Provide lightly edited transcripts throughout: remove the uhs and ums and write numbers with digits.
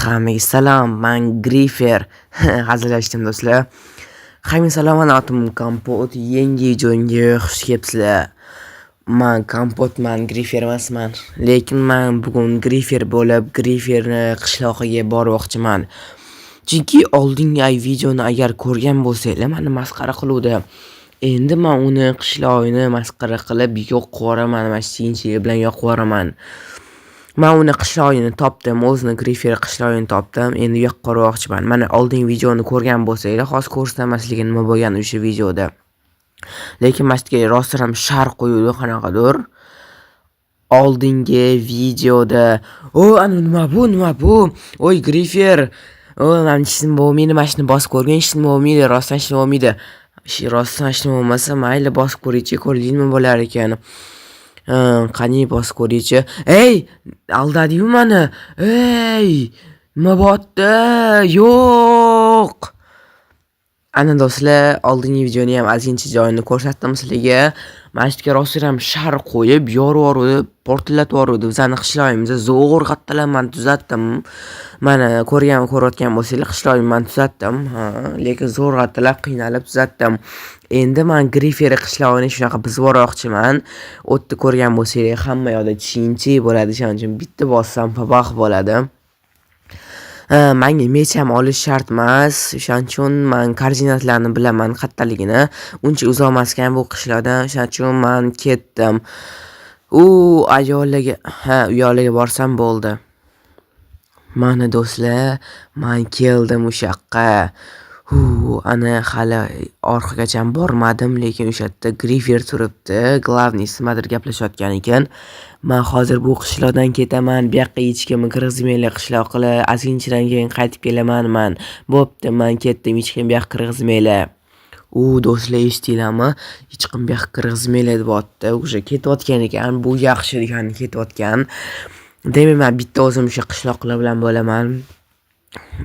Hammaga salom, men Grifer. Hazillashdim do'stlar. Hammaga salom, atom Kompot yangi joyga xush kelibsizlar. Men Kompotman, Grifer emasman. Lekin men bugun Grifer bo'lib, Griferni qishlog'iga bormoqchiman. Chunki oldingi videoni agar ko'rgan bo'lsanglar, meni masxara qiluvdi. Endi men uni qishlog'ini masxara qilib yo'q qo'raman, mashinchilik bilan yo'q qo'raman. Men uni qishlog'ini topdim, o'zini Grifer qishlog'ini topdim. Endi yo'q qo'rmoqchiman. Mana oldingi videoni ko'rgan bo'lsanglar, hozir ko'rsatmasligi nima bo'lgan o'sha videoda. Lekin mashtiga rost ham shar qo'yuvdi qanaqadir. Oldingi videoda, ana nima bu? Oy Grifer. Men ishim bo'lmaydi, mashina bosib ko'rgan ishim bo'lmaydi, rostdan ishim bo'lmaydi. Rostdan ishim bo'lmasa, mayli bosib ko'raychi, ko'rdingmi nima bo'lar ekan. Qani bosib ko'raychi. Ey, aldadingmi meni? Ey, nima bo'pti? Yo'q. Ana do'stlar, oldingi videoni ham azincha joyini ko'rsatdim sizlarga. Mashtiga rost ham shar qo'yib, yorib, portlatib yubordi. Bizning qishlog'imizda zo'r qattalar men tuzatdim. Mana ko'rayotgan bo'lsanglar, qishlog'imni men tuzatdim. Lekin zo'r qattalar qiynalib tuzatdim. Endi men Grifer qishlog'ini shunaqa buzib yubormoqchiman. O'tni ko'rgan bo'lsanglar, hamma yoqda chinchi bo'ladi, shuning uchun bitta bossam pabax bo'ladi. Menga mech ham olish shart emas. Shuning uchun men koordinatlarni bilaman, qattaligini. Uncha uzoq emas ekan bu qishloqdan. Shuning uchun men ketdim. Uyoliga borsam bo'ldi. Mana do'stlar, men keldim o'sha yoqqa. Ana hali orqagacha bormadim, lekin o'sha yerda Grifer turibdi. Glavniy nimadir gaplashayotgan ekan. Men hozir bu qishloqdan ketaman, bu yoqqa hech kimni kirgizmaylar qishloqlar. Ozginchadan keyin qaytib kelaman men. Bo'pti, men ketdim, hech kim bu yoqqa kirgizmaylar. Do'stlar, eshitdinglarmi? Hech kim bu yoqqa kirgizmaylar deyapti. O'sha ketayotgan ekan, bu yaxshi degani ketayotgan. Demak, men bitta o'zim o'sha qishloqlar bilan bo'laman.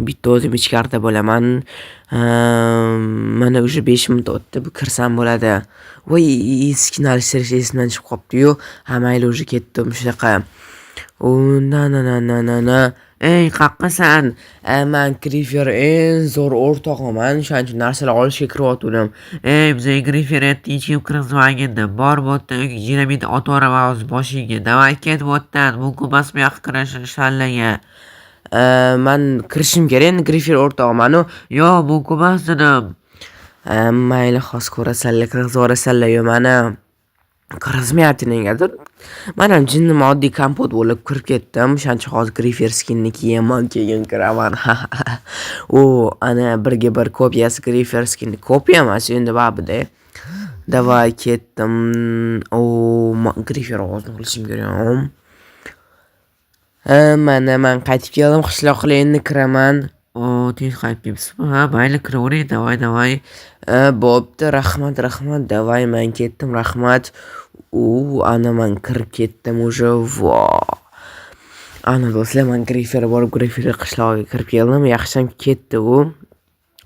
Bitta o'zim ichkarida bo'laman. Mana o'sha 5 minut o'tdi, bu kirsam bo'ladi. Voy, eskini alishtirish esimdan chiqib qopti-yu. Mayli o'sha ketdim shunaqa. Ey, qaqqasan? Men Grifer eng zo'r o'rtog'iman, shuning uchun narsalar olishga kiryaptim. Ey, bizga Grifer hech kim kirgizmaganda, bor bo'tda dinamit otaveraman o'z boshiga. Davay ket bo'tdan, mumkin emas bu yoqqa kirish tanlagan. Men kirishim kerak, Grifer o'rtog'iman-ku. Yo'q, mumkin emas dedim. Mayli, hozir ko'rasanlar, kirgizib yuborasanlar-yu meni. Kirgizmayapti negadir. Men ham jinnim oddiy Kompot bo'lib kirib ketdim. Shuning hozir Grifer skinni kiyaman, keyin kiraman. Ana birga bir kopiyasi Grifer skinni. Kopiya emas, endi babida. Davay ketdim. Grifer ovozini qilishim kerak. Mana men qaytib keldim, qishloqqa endi kiraman. Tez qaytib kelibsiz. Mayli kiravering, davay. Bo'pti, rahmat. Davay, men ketdim, rahmat. Ana men kirib ketdim o'sha. Ana do'stlar, men Grifer borib, Grifer qishlog'iga kirib keldim. Yaxshim ketdi u.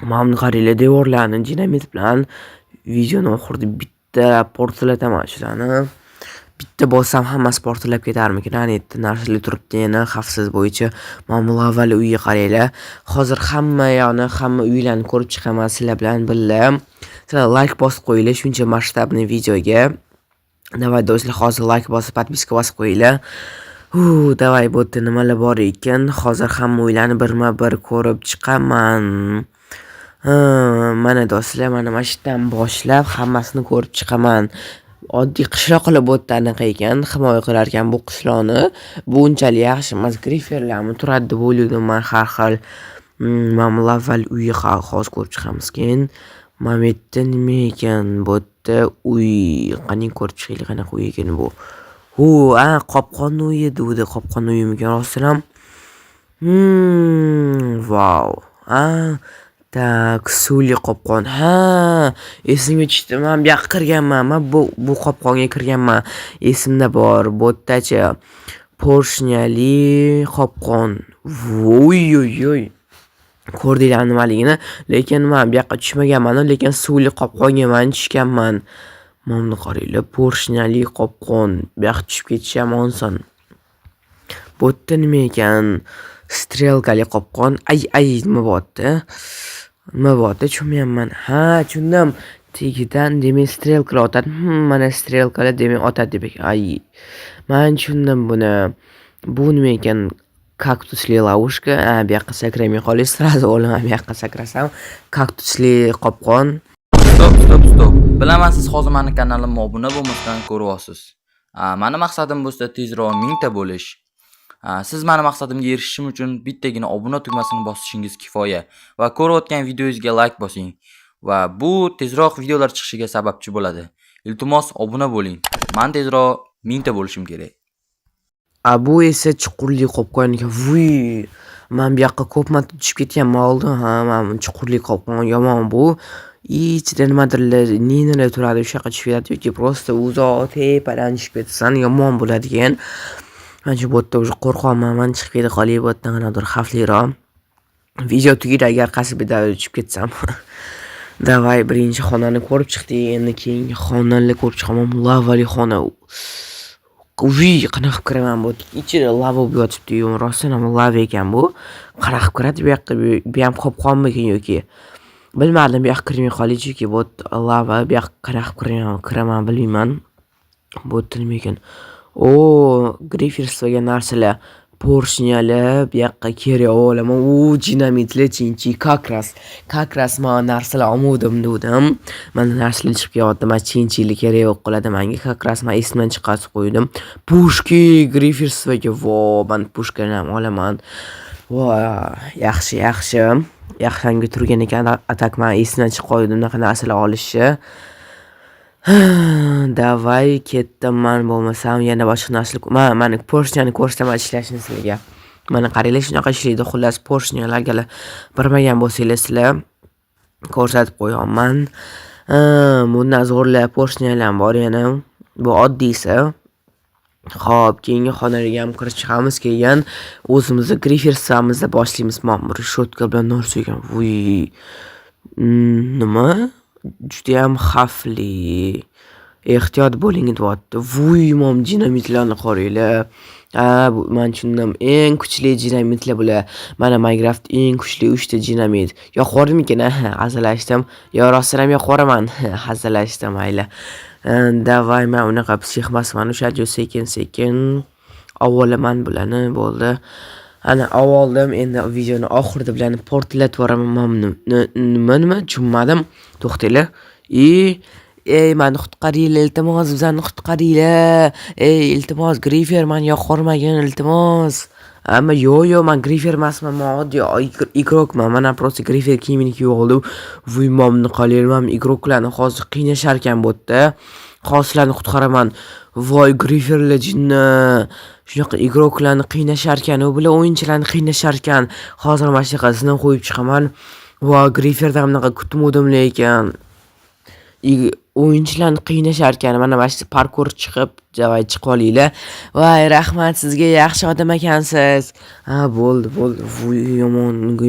Mamni qaranglar, devorlarni dinamit bilan videoni oxirida bitta portlataman shularni. Bitta bossam hammasi portlab ketarmikin. Anetda narsalar turibdi yana xavfsiz bo'yicha. Mana avval uyga qaranglar. Hozir hamma uylarni ko'rib chiqaman sizlar bilan birga. Sizlar like bosib qo'yinglar shuncha masshtabli videoga. Davay do'stlar, hozir like bosib, podpiska bosib qo'yinglar. Davay bo'tda nimalar bor ekan. Hozir hamma uylarni birma-bir ko'rib chiqaman. Mana do'stlar, mana mashinadan boshlab hammasini ko'rib chiqaman. Oddiy qishloqlar bo'tda anaqa ekan, himoya qilar ekan bu qishloqni. Bu unchalik yaxshi emas, Griferlarmi turadi deb o'yladim men har xil. Mana avval uyga hozir ko'rib chiqamiz keyin. Mametda nima ekan bo'tda uy, qani ko'rib chiqaylik qanaqa uy ekan bu. Qopqon uyi dedi, qopqon uyimikan rostdan. Wow. Tak, suvli qopqon. Esimga tushdi. Men bu yoqqa kirganman. Men bu qopqonga kirganman. Esimda bor. Bo'tdacha porshnali qopqon. Voy. Ko'rdinglar nimaligini? Lekin men bu yoqqa tushmaganman, lekin suvli qopqonga men tushganman. Mana qaranglar, porshnali qopqon. Bu yoqqa tushib ketish ham oson. Bo'tda nima ekan? Strelkali qopqon. Ay, nima bo'pti? Nima bo'pti? Tushunmayapman. Ha, tushundim. Tagidan demak strelkalar otadi. Mana strelkalar demak otadi deb. Ay. Men tushundim buni. Bu nima ekan? Kaktusli lavushka. Bu yoqqa sakramay qolish, sразу olaman bu yoqqa sakrasam. Kaktusli qopqon. Stop. Bilaman siz hozir meni kanalimga obuna bo'lmasdan ko'ryapsiz. Meni maqsadim bo'lsa tezroq 1000 ta bo'lish. Siz meni maqsadimga erishishim uchun bittagina obuna tugmasini bosishingiz kifoya va ko'rayotgan videoyingizga like bosing va bu tezroq videolar chiqishiga sababchi bo'ladi. Iltimos obuna bo'ling. Men tezroq 1000 ta bo'lishim kerak. Bu esa chuqurli qopqon ekan. Vuy. Men bu yoqqa ko'p marta tushib ketganman oldin. Men chuqurli qopqon yomon bu. Ichida nimadir turadi, o'sha yoqqa tushib ketadi yoki просто uzoq tepadan tushib ketsan yomon bo'ladigan. Mana bu yerda уже qo'rqyapman. Men chiqib keta qolay, bu yerdan qanaqadir xavfliroq. Video tugaydi agar qasbida tushib ketsam. Davay birinchi xonani ko'rib chiqdik. Endi keyingi xonalarni ko'rib chiqaman. Lavali xona. Uy, qanaqa kiraman bu. Ichida lava bo'lib yotibdi-yu, rostdan ham lava ekan bu. Qanaqa kiradi bu yoqqa? Bu ham qopqonmikan yoki? Bilmadim, bu yoqqa kirmay qolaychi-ki, bu lava bu yoqqa qanaqa kiraman bilmayman. Bu nima ekan? Griffithsga narsalar, porshняlar, bu yoqqa kerak olaman. Dinamitlar chinchi, как раз men narsalar olmadim dedim. Mana narsalar chiqib kelyapti. Men chinchilik kerak yo'q qoladi menga. Как раз men esimdan chiqarib qo'ydim. Pushki Griffithsga, men pushkani ham olaman. Yaxshi. Yaxshanga turgan ekan. Atak men esimdan chiqib qo'ydim bunaqa narsalar olishni. Davay ketdim men bo'lmasam yana boshqa narsalar. Meni porshnyani ko'rsataman ishlashini sizlarga. Mana qaranglar shunaqa ishlaydi. Xullas porshnylarga bilmagan bo'lsangiz sizlar ko'rsatib qo'yaman. Bundan zo'rlar porshnylar bor yana. Bu oddiysi. Xo'p, keyingi xonaga ham kirib chiqamiz. Keyin o'zimizni Griffiths'imizni boshlaymiz. Men bir shotka bilan narsa ekan. Vuy. Nima? Juda ham xavfli. Ehtiyot bo'ling deyapti. Vuy, mom dinamitlarni qaranglar. Men tushundim. Eng kuchli dinamitlar bular. Mana Minecraft eng kuchli 3 ta dinamit. Yo'qordimikan? Hazillashdim. Yo rostdan ham yo'qoraman. Hazillashdim mayli. Davay, men unaqa psixmasman. O'sha sekin avvalaman bularni bo'ldi. Ana avvaldim, endi videoni oxirida bularni portlatib yuboraman. Nima tushunmadim. To'xtanglar. Meni qutqaringlar, iltimos, bizani qutqaringlar. Iltimos, Griffer meni yo'qormagin, iltimos. Ammo yo'q, men Griffer emasman, men oddiy igrokman. Mana просто Griffer kiyimini kiyib oldim. Vuy, momni qolayman, igroklarni hozir qiynashar ekan bu yerda. Xoslarni qutqaraman. Voy, Grifferlar jinni. Shunaqa igroklarni qiynashar ekan, u bilan o'yinchilarni qiynashar ekan. Hozir mana shu qizini qo'yib chiqaman. Voy, Grifferdan bunaqa kutmadim lekin. O'yinchilarni qiynashar ekan. Mana shu parkour chiqib olinglar. Voy, rahmat sizga, yaxshi odam ekansiz. Bo'ldi. Vuy,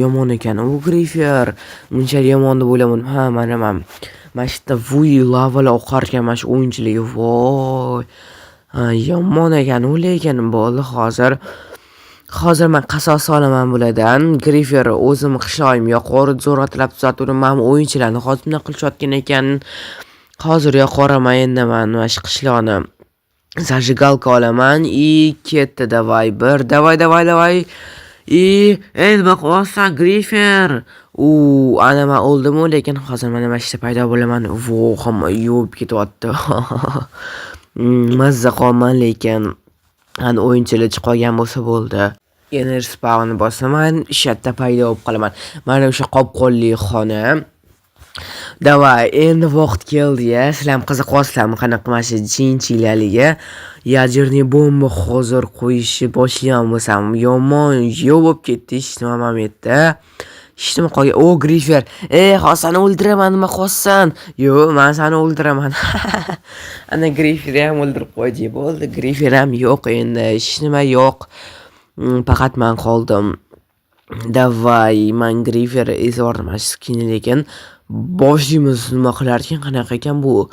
yomon ekan. U Griffer. Unchalik yomon deb o'ylamadim. Mana shu vuy lavalar oqar ekan mana shu o'yinchilarga. Voy. Yomon ekan, u lekin bo'ldi hozir men qasos olaman bulardan. Griffer o'zim qishlog'im yo'qorib zo'rlatlab tuzatdim. Men o'yinchilarni hozir nima qilishayotgan ekan. Hozir yo'qoraman endi men mana shu qishloqni. Zajigalka olaman. Ketdi davay. Davay. Nima qilyapsan Griffer? Ana men o'ldim, lekin hozir mana shu paydo bo'laman. Hamma yuvib ketyapti. Mazza qolman, lekin ana o'yinchilar chiqib qolgan bo'lsa bo'ldi. Yana spawn bosaman, shatda paydo bo'lib qolaman. Mana o'sha qopqonli xona. Davay, endi vaqt keldi-ya. Sizlar ham qiziqyapsizlarmi qanaqa mana shu jinchilarga? Yajerniy bomba hozir qo'yishni boshlagan bo'lsam, yomon bo'lib ketdi ijtimoiy momentda. Hech nima qolgan. Griffer. Seni o'ldiraman, nima qilsan? Yo'q, men seni o'ldiraman. Ana Griffer ham o'ldirib qo'ydi. Bo'ldi, Griffer ham yo'q endi. Hech nima yo'q. Faqat men qoldim. Davay, men Griffer ezordim skin lekin boshimiz nima qilar ekan, qanaqa ekan bu?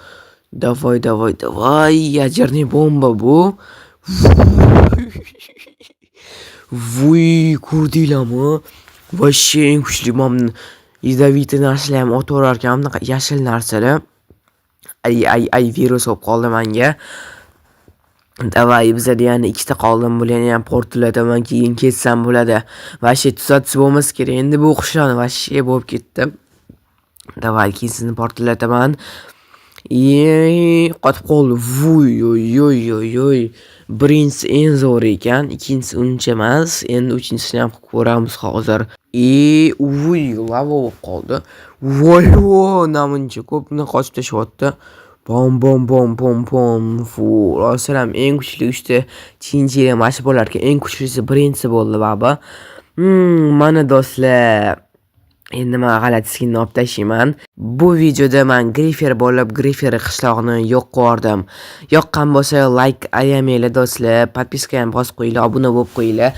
Davay, yajerniy bomba bu. Voy, ko'rdinglarmi? Voshshe eng kuchli momni ядовитый narsalar ham otaverar ekan, bunaqa yashil narsalar. Ay virus bo'lib qoldi menga. Davay bizada yana ikkita qoldim, bularni ham portlataman, keyin ketsam bo'ladi. Voshshe tuzatib bo'lmas kerak. Endi bu qushlarni voshshe bo'lib ketdi. Davay keyin sizni portlataman. Qotib qoldi. Voy. Birinchisi eng zo'r ekan, ikkinchisi uncha emas. Endi uchinchisini ham qilib ko'ramiz hozir. Lava bo'lib qoldi. Voy, namuncha ko'pni qochib tashyapti. Bom. Fu, rostlam eng kuchli 3 ta chinchilar mashi bo'lar ekan. Eng kuchlisi birinchisi bo'ldi baba. Mana do'stlar. Endi men g'alati skinni olib tashlayman. Bu videoda men Grifer bo'lib, Grifer qishlog'ini yo'q qildim. Yoqqan bo'lsa like ayamanglar do'stlar, podpiska ham bosib qo'yinglar, obuna bo'lib qo'yinglar.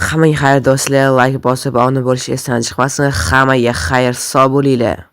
Hammaga xayr do'stlar, like bosib obuna bo'lish esdan chiqmasin. Hammaga xayr, sog' bo'linglar.